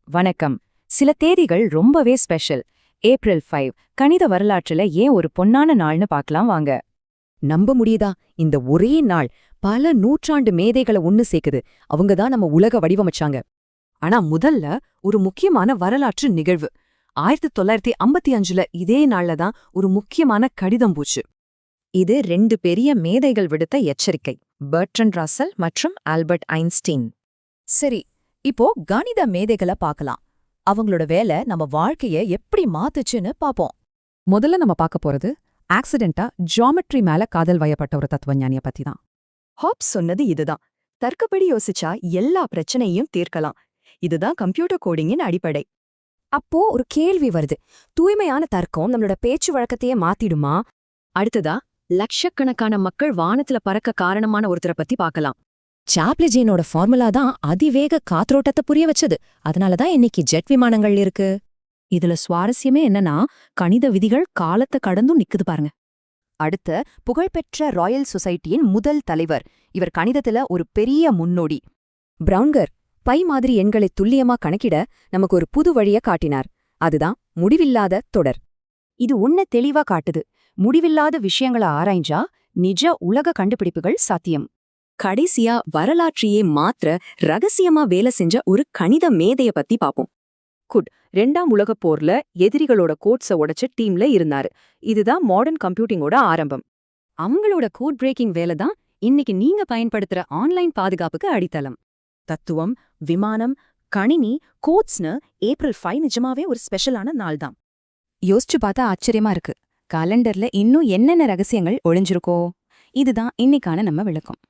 வணக்கம். சில தேதிகள் ரொம்பவே ஸ்பெஷல். ஏப்ரல் 5 கணித வரலாற்றுல ஏன் ஒரு பொன்னான நாள்னு பார்க்கலாம் வாங்க. நம்ப முடியுதா? இந்த ஒரே நாள் பல நூற்றாண்டு மேதைகளை ஒன்னு சேர்க்குது. அவங்க தான் நம்ம உலக வடிவமைச்சாங்க. ஆனா முதல்ல ஒரு முக்கியமான வரலாற்று நிகழ்வு. 1955ல இதே நாள்ல தான் ஒரு முக்கியமான கடிதம் போச்சு. இது ரெண்டு பெரிய மேதைகள் விடுத்த எச்சரிக்கை, பர்ட்ரண்ட் ரசல் மற்றும் ஆல்பர்ட் ஐன்ஸ்டீன். சரி, இப்போ கணித மேதைகளை பார்க்கலாம். அவங்களோட வேலை நம்ம வாழ்க்கைய எப்படி மாத்துச்சுன்னு பாப்போம். முதல்ல நம்ம பார்க்க போறது ஆக்சிடென்ட்டா ஜியாமெட்ரி மேல காதல் வயப்பட்ட ஒரு தத்துவஞானிய பத்தி தான். ஹாப்ஸ் சொன்னது இதுதான். தர்க்கப்படி யோசிச்சா எல்லா பிரச்சனையும் தீர்க்கலாம். இதுதான் கம்ப்யூட்டர் கோடிங்கின் அடிப்படை. அப்போ ஒரு கேள்வி வருது, தூய்மையான தர்க்கம் நம்மளோட பேச்சு வழக்கத்தையே மாத்திடுமா? அடுத்ததா லட்சக்கணக்கான மக்கள் வானத்துல பறக்க காரணமான ஒருத்தரை பத்தி பார்க்கலாம். சாப்லிஜியனோட ஃபார்முலா தான் அதிவேக காற்றோட்டத்தை புரிய வச்சது. அதனாலதான் இன்னைக்கு ஜெட் விமானங்கள் இருக்கு. இதுல சுவாரஸ்யமே என்னன்னா, கணித விதிகள் காலத்தை கடந்தும் நிக்குது பாருங்க. அடுத்த புகழ்பெற்ற ராயல் சொசைட்டியின் முதல் தலைவர். இவர் கணிதத்துல ஒரு பெரிய முன்னோடி. பிரவுன்கர் பை மாதிரி எண்களை துல்லியமா கணக்கிட நமக்கு ஒரு புது வழிய காட்டினார். அதுதான் முடிவில்லாத தொடர். இது உன்ன தெளிவா காட்டுது. முடிவில்லாத விஷயங்களை ஆராய்ஞ்சா நிஜ உலக கண்டுபிடிப்புகள் சாத்தியம். கடைசியா வரலாற்றையே மாத்திர ரகசியமா வேலை செஞ்ச ஒரு கணித மேதைய பத்தி பாப்போம். ரெண்டாம் உலகப் போர்ல எதிரிகளோட கோட்ஸ உடைச்ச டீம்ல இருந்தாரு. இதுதான் மாடர்ன் கம்ப்யூட்டிங்கோட ஆரம்பம். அவங்களோட கோட் பிரேக்கிங் வேலை தான் இன்னைக்கு நீங்க பயன்படுத்துற ஆன்லைன் பாதுகாப்புக்கு அடித்தளம். தத்துவம், விமானம், கணினி, கோட்ஸ்னு ஏப்ரல் 5 நிஜமாவே ஒரு ஸ்பெஷலான நாள் தான். யோசிச்சு பார்த்தா ஆச்சரியமா இருக்கு. காலண்டர்ல இன்னும் என்னென்ன ரகசியங்கள் ஒளிஞ்சிருக்கோ? இதுதான் இன்னைக்கான நம்ம விளக்கம்.